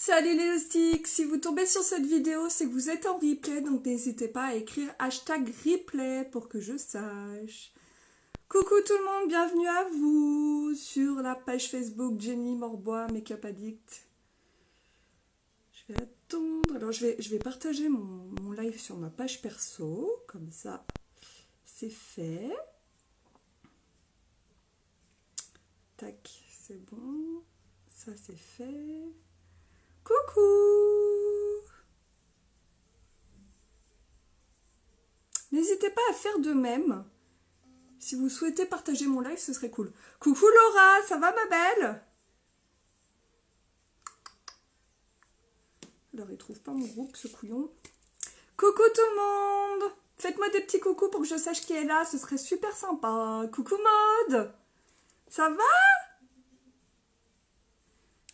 Salut les loustiques, si vous tombez sur cette vidéo, c'est que vous êtes en replay, donc n'hésitez pas à écrire hashtag replay pour que je sache. Coucou tout le monde, bienvenue à vous sur la page Facebook Jenny Morbois Make-up Addict. Je vais attendre, alors je vais partager mon live sur ma page perso, comme ça c'est fait. Tac, c'est bon, ça c'est fait. Coucou! N'hésitez pas à faire de même. Si vous souhaitez partager mon live, ce serait cool. Coucou Laura, ça va ma belle? Alors il trouve pas mon groupe, ce couillon. Coucou tout le monde! Faites-moi des petits coucous pour que je sache qui est là, ce serait super sympa. Coucou Maud! Ça va?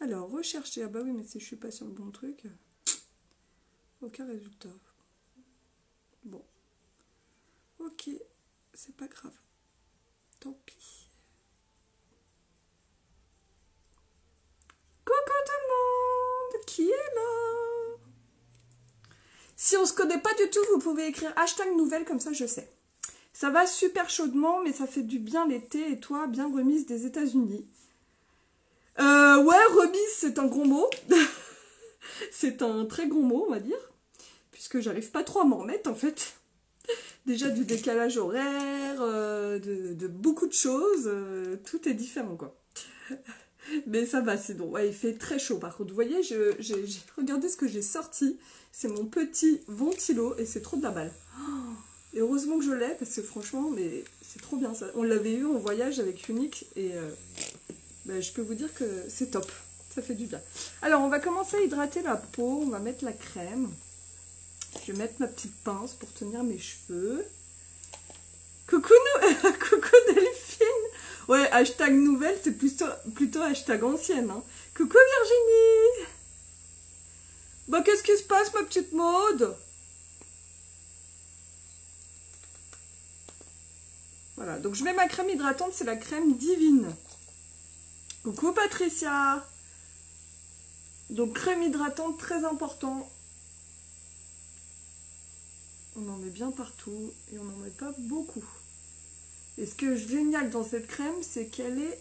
Alors, rechercher. Ah bah oui, mais si je suis pas sur le bon truc, aucun résultat. Bon. Ok, c'est pas grave. Tant pis. Coucou tout le monde! Qui est là? Si on se connaît pas du tout, vous pouvez écrire hashtag nouvelle, comme ça je sais. Ça va super chaudement, mais ça fait du bien l'été. Et toi, bien remise des États-Unis. Ouais, remise, c'est un gros mot. C'est un très gros mot, on va dire. Puisque j'arrive pas trop à m'en remettre, en fait. Déjà du décalage horaire, de beaucoup de choses. Tout est différent, quoi. Mais ça va, c'est bon. Ouais, il fait très chaud, par contre. Vous voyez, regardez ce que j'ai sorti. C'est mon petit ventilo et c'est trop de la balle. Et heureusement que je l'ai, parce que franchement, mais c'est trop bien, ça. On l'avait eu en voyage avec Unique et... ben, je peux vous dire que c'est top, ça fait du bien. Alors on va commencer à hydrater la peau, on va mettre la crème. Je vais mettre ma petite pince pour tenir mes cheveux. Coucou, coucou Delphine. Ouais, hashtag nouvelle, c'est plutôt hashtag ancienne. Hein. Coucou Virginie. Bah qu'est-ce qui se passe ma petite Maude? Voilà, donc je mets ma crème hydratante, c'est la crème Divine. Coucou Patricia. Donc crème hydratante, très important. On en met bien partout et on n'en met pas beaucoup. Et ce qui est génial dans cette crème, c'est qu'elle est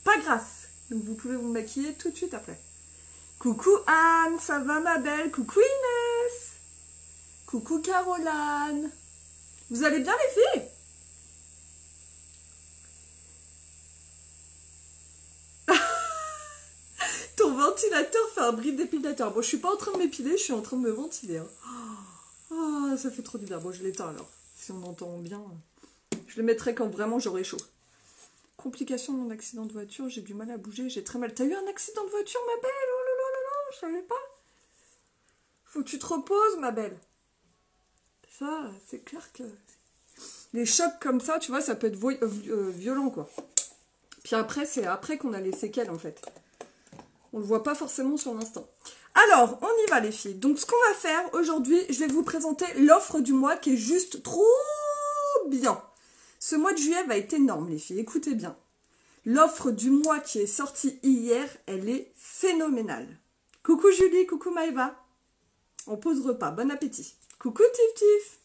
pas grasse. Donc vous pouvez vous maquiller tout de suite après. Coucou Anne, ça va ma belle? Coucou Inès. Coucou Caroline. Vous allez bien les filles? Ton ventilateur fait un bruit d'épilateur. Bon, je suis pas en train de m'épiler, je suis en train de me ventiler. Hein. Oh, ça fait trop du bien. Bon, je l'éteins alors. Si on entend bien. Je le mettrai quand vraiment j'aurai chaud. Complication de mon accident de voiture, j'ai du mal à bouger, j'ai très mal. T'as eu un accident de voiture, ma belle? Oh là là là là, je savais pas. Faut que tu te reposes, ma belle. Ça, c'est clair que... Les chocs comme ça, tu vois, ça peut être violent, quoi. Puis après, c'est après qu'on a les séquelles, en fait. On ne le voit pas forcément sur l'instant. Alors, on y va les filles. Donc, ce qu'on va faire aujourd'hui, je vais vous présenter l'offre du mois qui est juste trop bien. Ce mois de juillet va être énorme les filles, écoutez bien. L'offre du mois qui est sortie hier, elle est phénoménale. Coucou Julie, coucou Maëva. On pause repas, bon appétit. Coucou Tif Tif.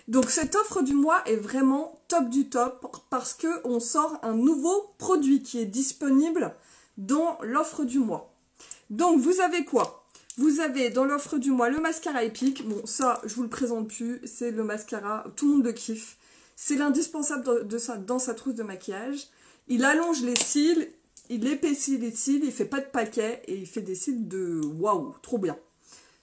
Donc, cette offre du mois est vraiment top du top parce qu'on sort un nouveau produit qui est disponible dans l'offre du mois. Donc vous avez quoi? Vous avez dans l'offre du mois le mascara épique. Bon ça je vous le présente plus, c'est le mascara, tout le monde le kiffe. C'est l'indispensable dans sa trousse de maquillage. Il allonge les cils, il épaissit les cils, il fait pas de paquet et il fait des cils de waouh, trop bien.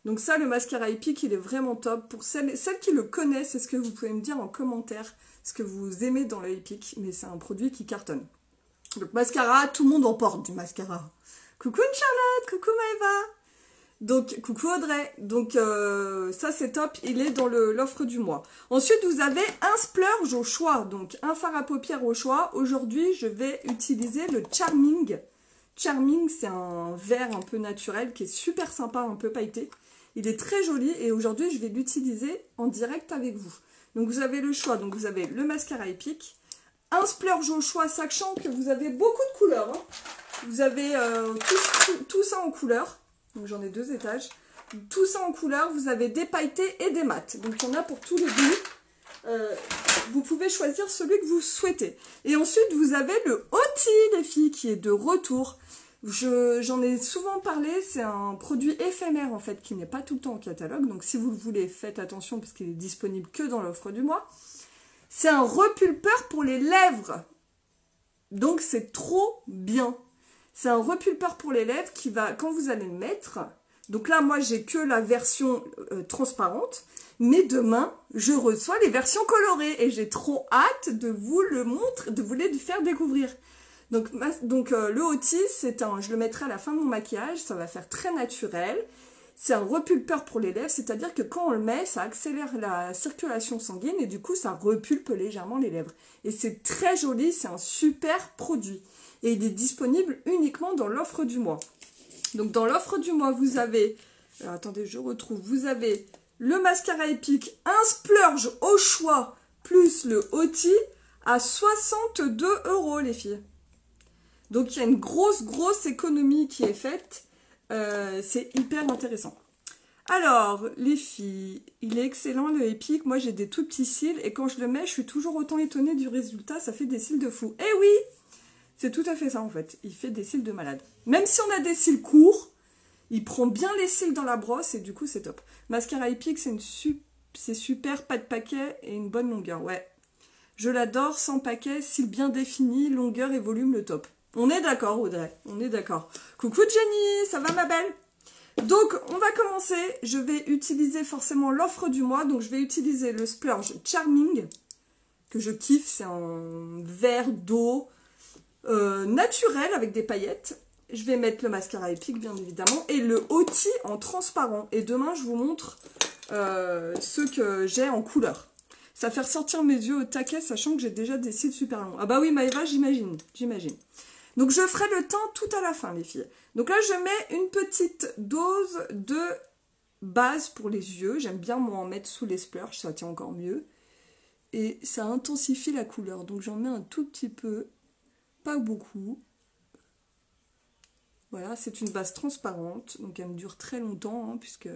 Donc ça le mascara épique il est vraiment top. Pour celles qui le connaissent, est-ce que vous pouvez me dire en commentaire ce que vous aimez dans le épique? Mais c'est un produit qui cartonne. Donc mascara, tout le monde en porte du mascara. Coucou Charlotte, coucou Maëva. Donc coucou Audrey. Donc ça c'est top, il est dans l'offre du mois. Ensuite vous avez un splurge au choix, donc un fard à paupières au choix. Aujourd'hui je vais utiliser le Charming. Charming c'est un vert un peu naturel qui est super sympa, un peu pailleté. Il est très joli et aujourd'hui je vais l'utiliser en direct avec vous. Donc vous avez le choix, donc vous avez le mascara épique. Un splurge au choix, sachant que vous avez beaucoup de couleurs. Hein. Vous avez tout ça en couleur. Donc j'en ai 2 étages. Tout ça en couleur, vous avez des pailletés et des mats. Donc il y en a pour tous les goûts. Vous pouvez choisir celui que vous souhaitez. Et ensuite, vous avez le Oti, les filles, qui est de retour. J'en ai souvent parlé, c'est un produit éphémère en fait, qui n'est pas tout le temps en catalogue. Donc si vous le voulez, faites attention parce qu'il est disponible que dans l'offre du mois. C'est un repulpeur pour les lèvres. Donc c'est trop bien. C'est un repulpeur pour les lèvres qui va, quand vous allez le mettre... Donc là, moi, j'ai que la version transparente. Mais demain, je reçois les versions colorées. Et j'ai trop hâte de vous le montrer, de vous les faire découvrir. Donc le Oti, je le mettrai à la fin de mon maquillage. Ça va faire très naturel. C'est un repulpeur pour les lèvres. C'est-à-dire que quand on le met, ça accélère la circulation sanguine. Et du coup, ça repulpe légèrement les lèvres. Et c'est très joli. C'est un super produit. Et il est disponible uniquement dans l'offre du mois. Donc dans l'offre du mois, vous avez, alors attendez, je retrouve, vous avez le mascara épique, un splurge au choix, plus le Oti à 62 € les filles. Donc il y a une grosse économie qui est faite, c'est hyper intéressant. Alors les filles, il est excellent le épique, moi j'ai des tout petits cils et quand je le mets, je suis toujours autant étonnée du résultat, ça fait des cils de fou. Eh oui! C'est tout à fait ça en fait, il fait des cils de malade. Même si on a des cils courts, il prend bien les cils dans la brosse et du coup c'est top. Mascara épique, c'est super, pas de paquet et une bonne longueur, ouais. Je l'adore, sans paquet, cils bien définis, longueur et volume le top. On est d'accord Audrey, on est d'accord. Coucou Jenny, ça va ma belle? Donc on va commencer, je vais utiliser forcément l'offre du mois, donc je vais utiliser le Splurge Charming, que je kiffe, c'est un verre d'eau, naturel avec des paillettes. Je vais mettre le mascara épique bien évidemment et le Oti en transparent. Et demain je vous montre ceux que j'ai en couleur. Ça fait ressortir mes yeux au taquet sachant que j'ai déjà des cils super longs. Ah bah oui Maëva, j'imagine. Donc je ferai le teint tout à la fin les filles. Donc là je mets une petite dose de base pour les yeux. J'aime bien moi en mettre sous les splurges, ça tient encore mieux. Et ça intensifie la couleur. Donc j'en mets un tout petit peu. Pas beaucoup. Voilà, c'est une base transparente, donc elle me dure très longtemps, hein, puisque...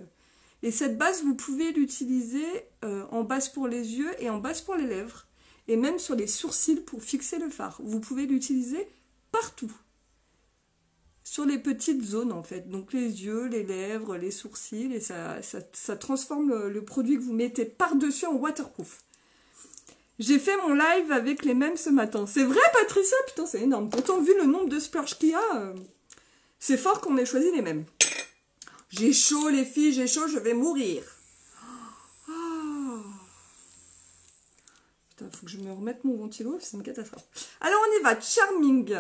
Et cette base, vous pouvez l'utiliser en base pour les yeux et en base pour les lèvres. Et même sur les sourcils pour fixer le fard. Vous pouvez l'utiliser partout. Sur les petites zones, en fait. Donc les yeux, les lèvres, les sourcils, et ça transforme le produit que vous mettez par-dessus en waterproof. J'ai fait mon live avec les mêmes ce matin. C'est vrai, Patricia? Putain, c'est énorme. Pourtant, vu le nombre de splurges qu'il y a, c'est fort qu'on ait choisi les mêmes. J'ai chaud, les filles, j'ai chaud, je vais mourir. Oh. Putain, faut que je me remette mon ventilo, c'est une catastrophe. Alors, on y va. Charming.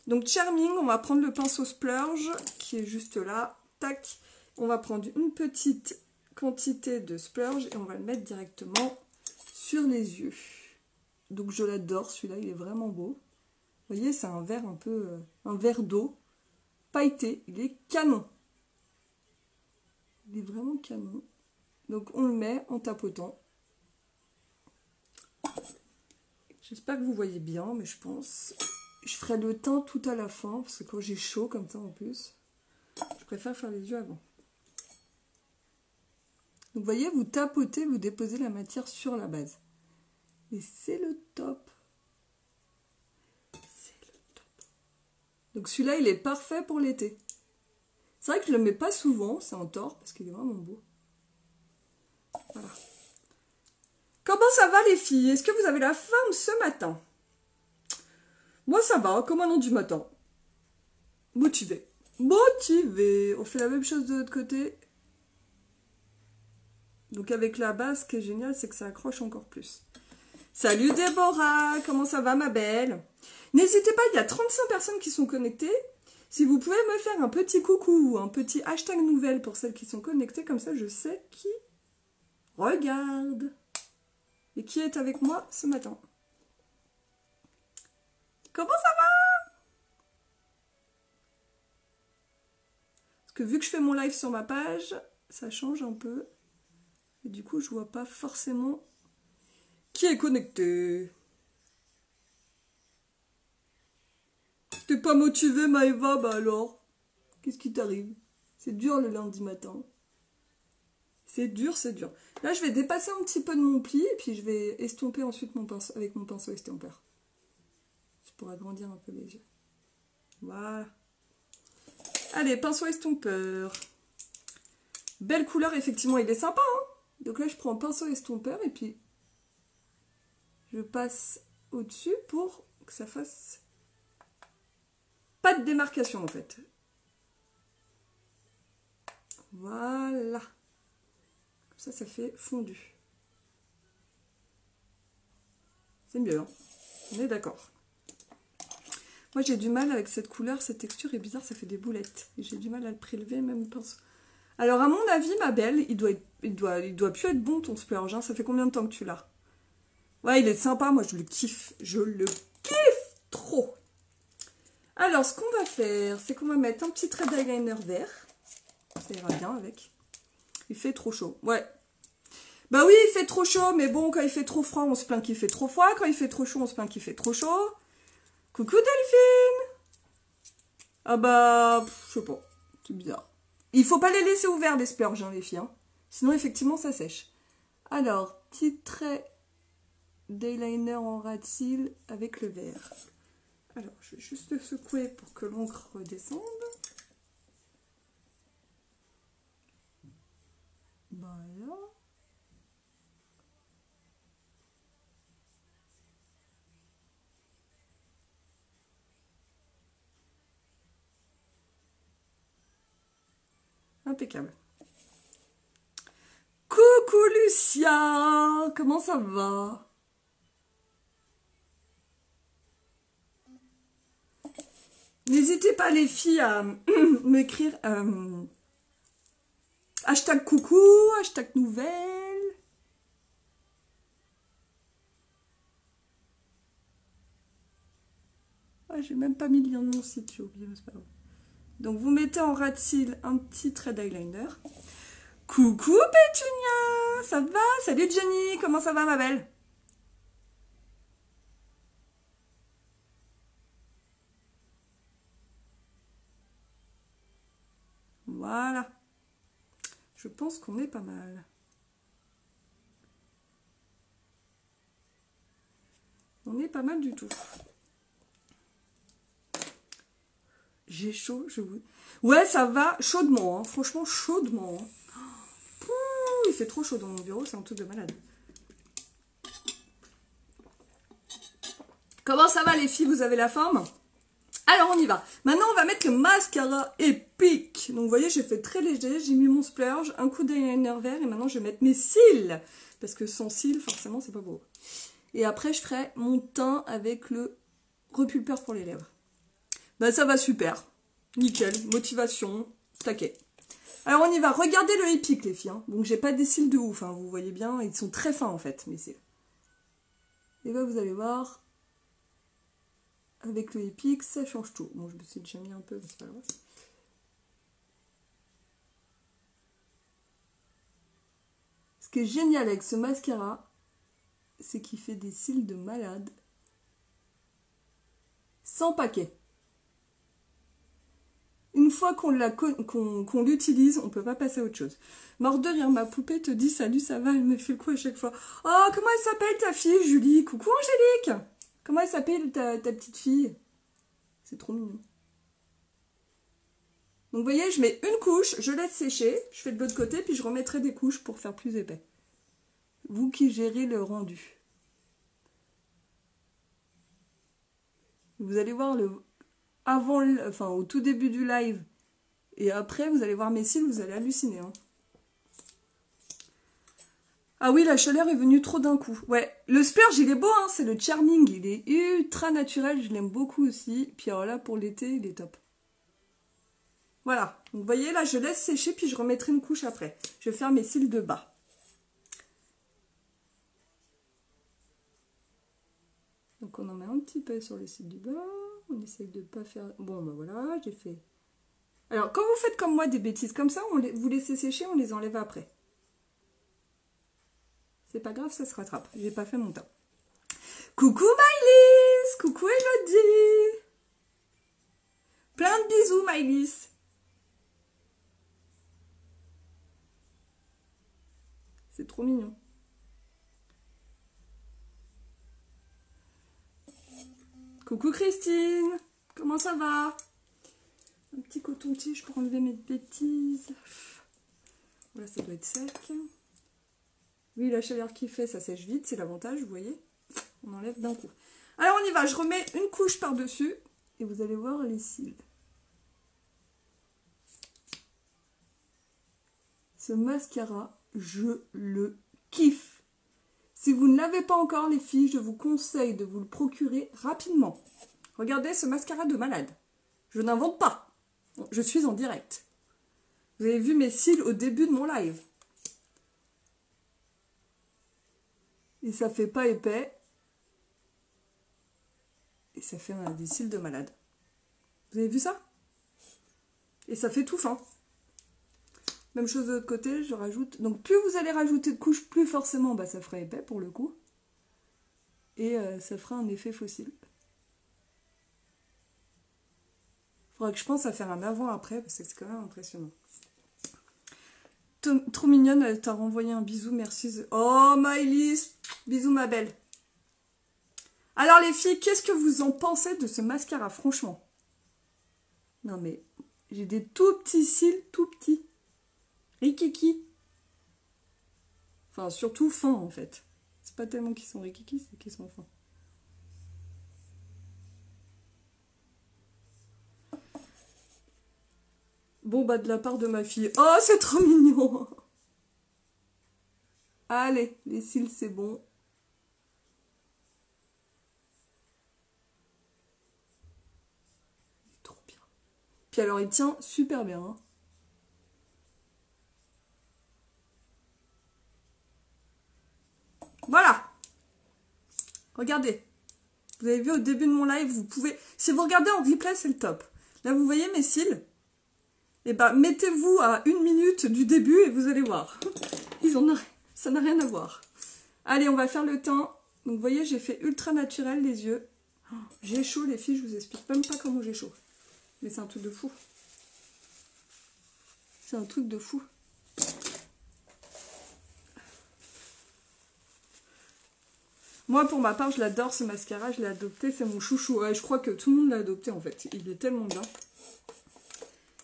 Donc, Charming, on va prendre le pinceau splurge qui est juste là. Tac. On va prendre une petite quantité de splurge et on va le mettre directement sur les yeux. Donc je l'adore, celui-là, il est vraiment beau. Vous voyez, c'est un verre un peu... un verre d'eau pailleté. Il est canon. Il est vraiment canon. Donc on le met en tapotant. J'espère que vous voyez bien, mais je pense... Je ferai le teint tout à la fin, parce que quand j'ai chaud comme ça en plus, je préfère faire les yeux avant. Donc vous voyez, vous tapotez, vous déposez la matière sur la base. Et c'est le top. C'est le top. Donc celui-là, il est parfait pour l'été. C'est vrai que je ne le mets pas souvent, c'est en tort, parce qu'il est vraiment beau. Voilà. Comment ça va les filles? Est-ce que vous avez la forme ce matin? Moi ça va, comme un nom du matin. Motivé. Motivé. On fait la même chose de l'autre côté. Donc avec la base, ce qui est génial, c'est que ça accroche encore plus. Salut Déborah, comment ça va ma belle? N'hésitez pas, il y a 35 personnes qui sont connectées. Si vous pouvez me faire un petit coucou, un petit hashtag nouvelle pour celles qui sont connectées, comme ça je sais qui regarde et qui est avec moi ce matin. Comment ça va? Parce que vu que je fais mon live sur ma page, ça change un peu. Et du coup, je vois pas forcément qui est connecté. T'es pas motivée, Maëva? Bah alors, qu'est-ce qui t'arrive? C'est dur le lundi matin. C'est dur, c'est dur. Là, je vais dépasser un petit peu de mon pli et puis je vais estomper ensuite mon pinceau, avec mon pinceau estompeur. Je pourrais agrandir un peu les yeux. Voilà. Allez, pinceau estompeur. Belle couleur, effectivement, il est sympa. Hein, donc là, je prends un pinceau estompeur et puis je passe au-dessus pour que ça fasse pas de démarcation en fait. Voilà. Comme ça fait fondu. C'est mieux, hein. On est d'accord. Moi, j'ai du mal avec cette couleur, cette texture est bizarre, ça fait des boulettes. J'ai du mal à le prélever, même pinceau. Alors, à mon avis, ma belle, il doit plus être bon ton splurge. Hein. Ça fait combien de temps que tu l'as? Ouais, il est sympa, moi je le kiffe. Je le kiffe trop. Alors, ce qu'on va faire, c'est qu'on va mettre un petit trait d'eyeliner vert. Ça ira bien avec. Il fait trop chaud. Ouais. Bah oui, il fait trop chaud, mais bon, quand il fait trop froid, on se plaint qu'il fait trop froid. Quand il fait trop chaud, on se plaint qu'il fait trop chaud. Coucou Delphine. Ah bah, je sais pas. C'est bizarre. Il faut pas les laisser ouverts, les splurges, hein, les filles. Hein. Sinon, effectivement, ça sèche. Alors, petit trait d'eyeliner en ras de cils avec le vert. Alors, je vais juste le secouer pour que l'encre redescende. Voilà. Impeccable. Coucou Lucia, comment ça va? N'hésitez pas les filles à m'écrire hashtag coucou, hashtag nouvelle. Ah, j'ai même pas mis le lien de mon site, j'ai oublié, c'est pas grave. Donc vous mettez en ras de cils un petit trait d'eyeliner. Coucou Pétunia, ça va? Salut Jenny, comment ça va ma belle? Voilà. Je pense qu'on est pas mal. On est pas mal du tout. J'ai chaud, je vous... Ouais, ça va chaudement, hein. Franchement chaudement. Hein. Pouh, il fait trop chaud dans mon bureau, c'est un truc de malade. Comment ça va les filles, vous avez la forme? Alors on y va. Maintenant on va mettre le mascara épique. Donc vous voyez, j'ai fait très léger, j'ai mis mon splurge, un coup d'eyeliner vert et maintenant je vais mettre mes cils. Parce que sans cils, forcément, c'est pas beau. Et après je ferai mon teint avec le repulpeur pour les lèvres. Bah ça va super. Nickel, motivation, taquet. Alors on y va, regardez le épique les filles. Hein. Donc j'ai pas des cils de ouf, hein. Vous voyez bien, ils sont très fins en fait, mes cils. Et là vous allez voir, avec le épique, ça change tout. Bon, je me suis déjà mis un peu, mais c'est pas grave. Ce qui est génial avec ce mascara, c'est qu'il fait des cils de malade. Sans paquet. Une fois qu'on l'utilise, on peut pas passer à autre chose. Mort de rire, ma poupée te dit salut, ça va, elle me fait le coup à chaque fois. Oh, comment elle s'appelle ta fille, Julie? Coucou Angélique. Comment elle s'appelle ta petite fille? C'est trop mignon. Donc vous voyez, je mets une couche, je laisse sécher, je fais de l'autre côté, puis je remettrai des couches pour faire plus épais. Vous qui gérez le rendu. Vous allez voir au tout début du live, et après vous allez voir mes cils, vous allez halluciner. Hein. Ah oui, la chaleur est venue trop d'un coup. Ouais, le splurge il est beau, hein, c'est le Charming, il est ultra naturel, je l'aime beaucoup aussi. Puis alors là, pour l'été, il est top. Voilà, donc vous voyez là, je laisse sécher, puis je remettrai une couche après. Je vais faire mes cils de bas. Donc on en met un petit peu sur les cils du bas, on essaye de pas faire... Bon ben voilà, j'ai fait... Alors quand vous faites comme moi des bêtises comme ça, vous laissez sécher, on les enlève après. C'est pas grave, ça se rattrape, j'ai pas fait mon temps. Coucou Maëlys, coucou Elodie. Plein de bisous Maëlys. trop mignon. Coucou Christine, comment ça va? Un petit coton-tige pour enlever mes bêtises. Voilà, ça doit être sec. Oui, la chaleur qu'il fait, ça sèche vite, c'est l'avantage, vous voyez. On enlève d'un coup. Alors on y va, je remets une couche par-dessus et vous allez voir les cils. Ce mascara, je le kiffe. Si vous ne l'avez pas encore, les filles, je vous conseille de vous le procurer rapidement. Regardez ce mascara de malade. Je n'invente pas. Je suis en direct. Vous avez vu mes cils au début de mon live. Et ça fait pas épais. Et ça fait des cils de malade. Vous avez vu ça? Et ça fait tout fin. Même chose de l'autre côté, je rajoute. Donc plus vous allez rajouter de couches, plus forcément ça fera épais pour le coup. Et ça fera un effet fossile. Faudra que je pense à faire un avant-après, parce que c'est quand même impressionnant. Trop mignonne, elle t'a renvoyé un bisou, merci. Oh Maëlys, bisous ma belle. Alors les filles, qu'est-ce que vous en pensez de ce mascara, franchement? Non mais, j'ai des tout petits cils, tout petits. Rikiki. Enfin, surtout fins en fait. C'est pas tellement qu'ils sont rikiki, c'est qu'ils sont fins. Bon, de la part de ma fille. Oh, c'est trop mignon. Allez, les cils, c'est bon. Trop bien. Puis alors, il tient super bien. Hein. Voilà. Regardez. Vous avez vu au début de mon live, vous pouvez... Si vous regardez en replay, c'est le top. Là, vous voyez mes cils? Eh ben, mettez-vous à 1 minute du début et vous allez voir. Ça n'a rien à voir. Allez, on va faire le teint. Donc, vous voyez, j'ai fait ultra naturel les yeux. Oh, j'ai chaud, les filles, je vous explique même pas comment j'ai chaud. Mais c'est un truc de fou. C'est un truc de fou. Moi, pour ma part, je l'adore ce mascara. Je l'ai adopté, c'est mon chouchou. Ouais, je crois que tout le monde l'a adopté, en fait. Il est tellement bien.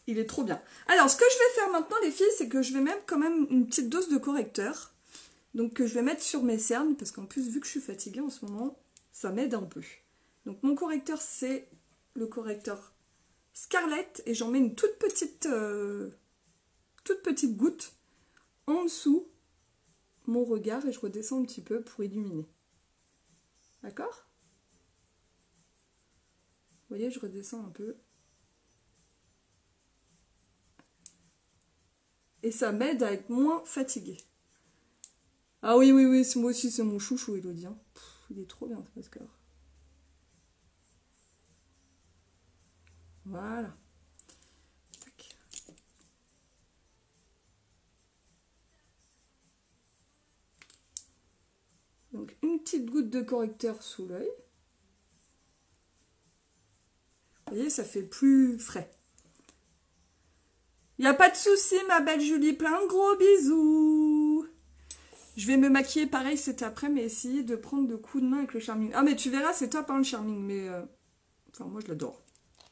Il est trop bien. Alors, ce que je vais faire maintenant, les filles, c'est que je vais mettre quand même une petite dose de correcteur. Donc, que je vais mettre sur mes cernes, parce qu'en plus, vu que je suis fatiguée en ce moment, ça m'aide un peu. Donc, mon correcteur, c'est le correcteur Scarlett. Et j'en mets une toute petite goutte en dessous mon regard. Et je redescends un petit peu pour illuminer. D'accord? Vous voyez, je redescends un peu. Et ça m'aide à être moins fatiguée. Ah oui, moi aussi c'est mon chouchou, Elodie. Hein. Il est trop bien ce mascara. Voilà. Tac. Donc une petite goutte de correcteur sous l'œil. Vous voyez, ça fait plus frais. Il n'y a pas de souci, ma belle Julie. Plein de gros bisous. Je vais me maquiller pareil cet après, mais essayer de prendre de coups de main avec le Charming. Ah, mais tu verras, c'est top, hein, le Charming. Mais, enfin, moi, je l'adore.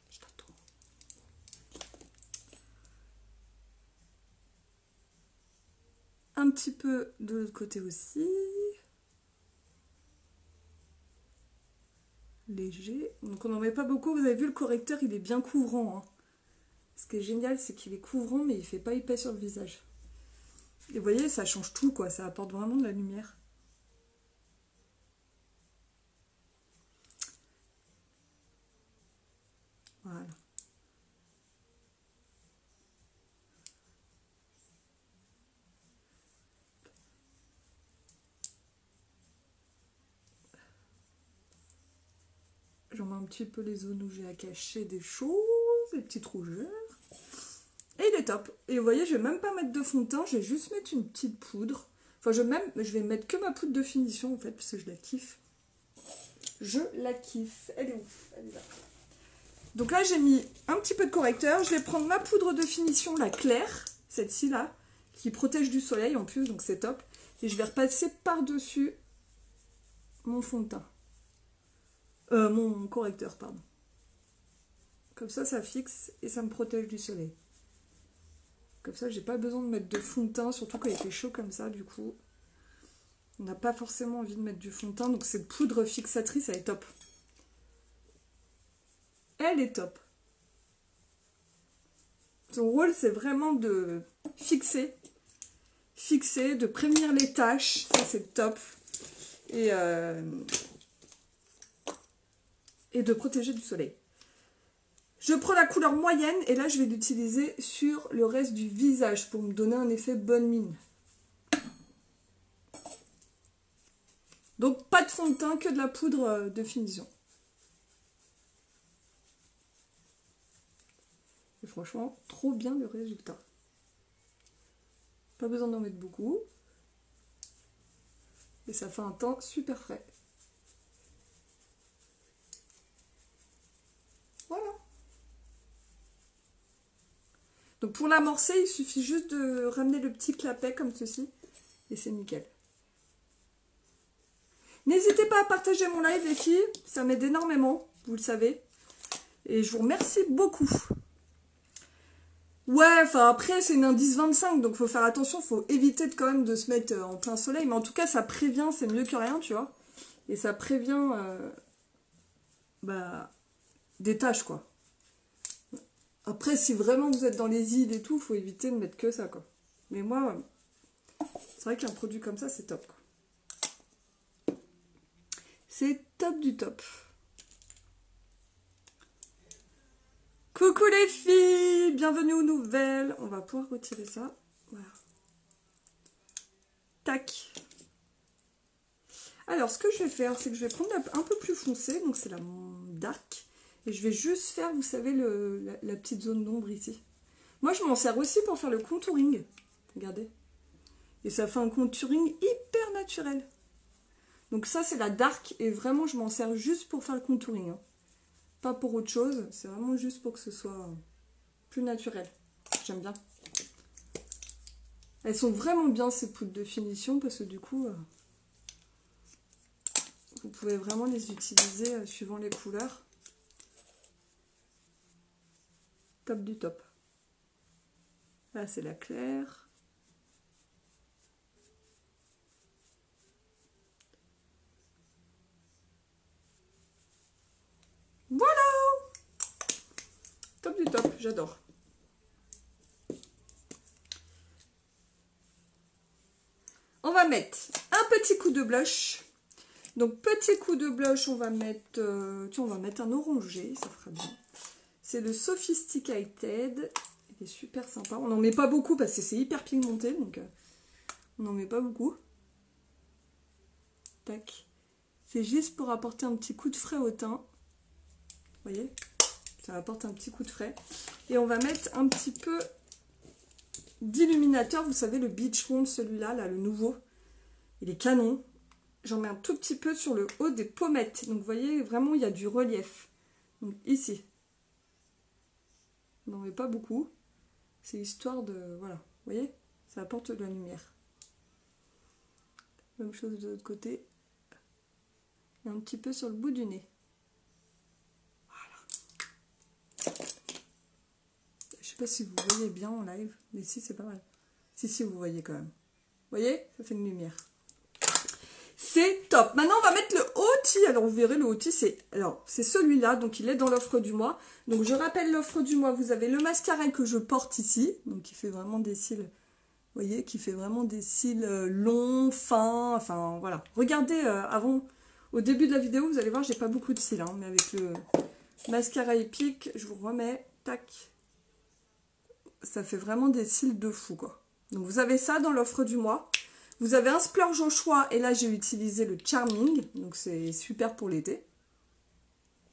Je l'adore. Un petit peu de l'autre côté aussi. Léger. Donc, on n'en met pas beaucoup. Vous avez vu, le correcteur, il est bien couvrant, hein. Ce qui est génial, c'est qu'il est couvrant, mais il fait pas épais sur le visage. Et vous voyez, ça change tout, quoi. Ça apporte vraiment de la lumière. Voilà. J'en mets un petit peu les zones où j'ai à cacher des choses, les petites rougeurs. Et il est top. Et vous voyez, je vais même pas mettre de fond de teint, je vais juste mettre une petite poudre. Enfin, je vais mettre que ma poudre de finition, en fait, parce que je la kiffe. Je la kiffe. Elle est où? Elle est là. Donc là, j'ai mis un petit peu de correcteur. Je vais prendre ma poudre de finition, la claire, cette-ci là, qui protège du soleil en plus, donc c'est top. Et je vais repasser par-dessus mon fond de teint. Mon correcteur, pardon. Comme ça fixe et ça me protège du soleil. Comme ça, j'ai pas besoin de mettre de fond de teint, surtout quand il fait chaud comme ça, du coup. On n'a pas forcément envie de mettre du fond de teint, donc cette poudre fixatrice, elle est top. Elle est top. Son rôle, c'est vraiment de fixer, de prévenir les taches, ça c'est top. Et de protéger du soleil. Je prends la couleur moyenne et là je vais l'utiliser sur le reste du visage pour me donner un effet bonne mine. Donc pas de fond de teint, que de la poudre de finition. Et franchement, trop bien le résultat. Pas besoin d'en mettre beaucoup. Et ça fait un teint super frais. Voilà. Donc pour l'amorcer, il suffit juste de ramener le petit clapet comme ceci. Et c'est nickel. N'hésitez pas à partager mon live les filles. Ça m'aide énormément, vous le savez. Et je vous remercie beaucoup. Ouais, enfin après c'est une indice 25, donc faut faire attention, faut éviter quand même de se mettre en plein soleil. Mais en tout cas ça prévient, c'est mieux que rien, tu vois. Et ça prévient des taches quoi. Après si vraiment vous êtes dans les îles et tout, faut éviter de mettre que ça quoi. Mais moi, c'est vrai qu'un produit comme ça c'est top quoi. C'est top du top. Coucou les filles, bienvenue aux nouvelles. On va pouvoir retirer ça. Voilà. Tac. Alors, ce que je vais faire, c'est que je vais prendre un peu plus foncé. Donc, c'est la dark. Et je vais juste faire, vous savez, la petite zone d'ombre ici. Moi, je m'en sers aussi pour faire le contouring. Regardez. Et ça fait un contouring hyper naturel. Donc ça, c'est la dark. Et vraiment, je m'en sers juste pour faire le contouring. Hein. Pas pour autre chose, c'est vraiment juste pour que ce soit plus naturel. J'aime bien. Elles sont vraiment bien ces poudres de finition parce que du coup, vous pouvez vraiment les utiliser suivant les couleurs. Top du top. Là, c'est la claire. Voilà! Top du top, j'adore. On va mettre un petit coup de blush. Donc petit coup de blush, on va mettre, on va mettre un orangé, ça fera bien. C'est le Sophisticated, il est super sympa. On n'en met pas beaucoup parce que c'est hyper pigmenté, donc on n'en met pas beaucoup. Tac. C'est juste pour apporter un petit coup de frais au teint. Vous voyez, ça apporte un petit coup de frais. Et on va mettre un petit peu d'illuminateur. Vous savez, le Beach Wand, celui-là, là, le nouveau. Il est canon. J'en mets un tout petit peu sur le haut des pommettes. Donc, vous voyez, vraiment, il y a du relief. Donc, ici. On n'en met pas beaucoup. C'est histoire de... Voilà, vous voyez, ça apporte de la lumière. Même chose de l'autre côté. Et un petit peu sur le bout du nez. Je sais pas si vous voyez bien en live, mais si, c'est pas mal. Si, vous voyez quand même. Vous voyez, ça fait une lumière. C'est top. Maintenant, on va mettre le outil. Alors, vous verrez, le outil, c'est celui-là. Donc, il est dans l'offre du mois. Donc, je rappelle l'offre du mois. Vous avez le mascara que je porte ici. Donc, qui fait vraiment des cils, vous voyez, qui fait vraiment des cils longs, fins. Enfin, voilà. Regardez avant, au début de la vidéo, vous allez voir, j'ai pas beaucoup de cils. Hein, mais avec le mascara épique, je vous remets. Tac. Ça fait vraiment des cils de fou, quoi. Donc, vous avez ça dans l'offre du mois. Vous avez un splurge au choix. Et là, j'ai utilisé le Charming. Donc, c'est super pour l'été.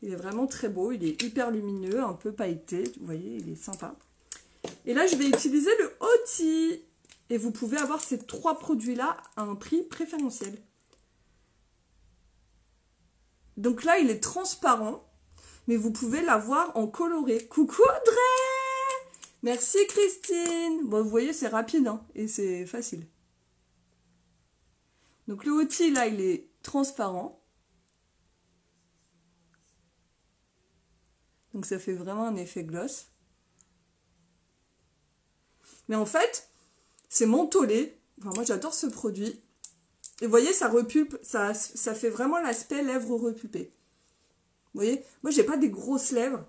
Il est vraiment très beau. Il est hyper lumineux, un peu pailleté. Vous voyez, il est sympa. Et là, je vais utiliser le Outil. Et vous pouvez avoir ces trois produits-là à un prix préférentiel. Donc là, il est transparent. Mais vous pouvez l'avoir en coloré. Coucou Audrey! Merci Christine. Bon, vous voyez, c'est rapide hein, et c'est facile. Donc le outil là, il est transparent. Donc ça fait vraiment un effet gloss. Mais en fait, c'est mentholé. Enfin, moi j'adore ce produit. Et vous voyez, ça repulpe, ça fait vraiment l'aspect lèvres repulpées. Vous voyez, moi j'ai pas des grosses lèvres.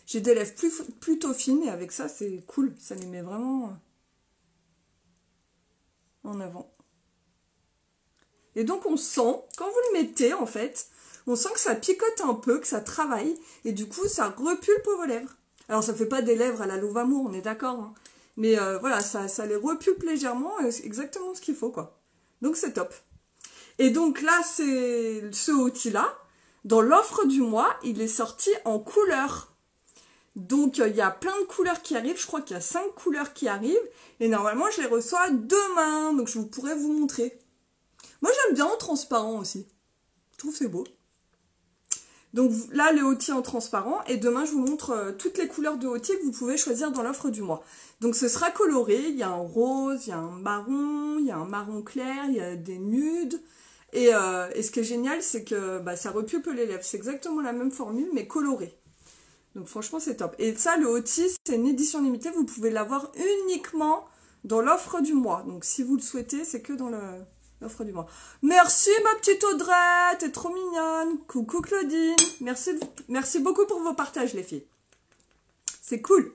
J'ai des lèvres plutôt fines et avec ça c'est cool. Ça les met vraiment en avant. Et donc on sent, quand vous le mettez en fait, on sent que ça picote un peu, que ça travaille. Et du coup ça repulpe vos lèvres. Alors ça fait pas des lèvres à la Louve Amour, on est d'accord. Hein. Mais voilà, ça les repulpe légèrement. C'est exactement ce qu'il faut quoi. Donc c'est top. Et donc là, c'est ce outil-là. Dans l'offre du mois, il est sorti en couleur. Donc il y a plein de couleurs qui arrivent. Je crois qu'il y a 5 couleurs qui arrivent. Et normalement, je les reçois demain. Donc je pourrais vous montrer. Moi, j'aime bien en transparent aussi. Je trouve que c'est beau. Donc là, le outil en transparent. Et demain, je vous montre toutes les couleurs de outil que vous pouvez choisir dans l'offre du mois. Donc ce sera coloré. Il y a un rose, il y a un marron, il y a un marron clair, il y a des nudes. Et ce qui est génial, c'est que ça repulpe les lèvres. C'est exactement la même formule, mais colorée. Donc franchement, c'est top. Et ça, le outil, c'est une édition limitée. Vous pouvez l'avoir uniquement dans l'offre du mois. Donc si vous le souhaitez, c'est que dans l'offre du mois. Merci ma petite Audrey, t'es trop mignonne. Coucou Claudine. Merci beaucoup pour vos partages les filles. C'est cool.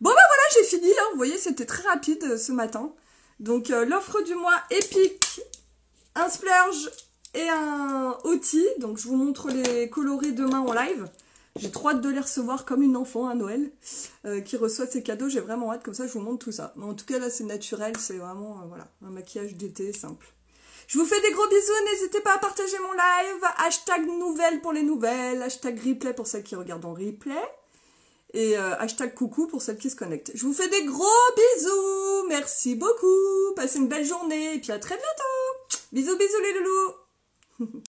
Bon voilà, j'ai fini là. Vous voyez, c'était très rapide ce matin. Donc l'offre du mois épique, un splurge et un outil. Donc je vous montre les colorés demain en live. J'ai trop hâte de les recevoir comme une enfant à Noël qui reçoit ses cadeaux. J'ai vraiment hâte, comme ça je vous montre tout ça. Mais en tout cas là c'est naturel, c'est vraiment voilà, un maquillage d'été simple. Je vous fais des gros bisous, n'hésitez pas à partager mon live. Hashtag nouvelles pour les nouvelles, hashtag replay pour celles qui regardent en replay. Et hashtag coucou pour celles qui se connectent. Je vous fais des gros bisous. Merci beaucoup. Passez une belle journée. Et puis à très bientôt. Bisous, bisous les loulous.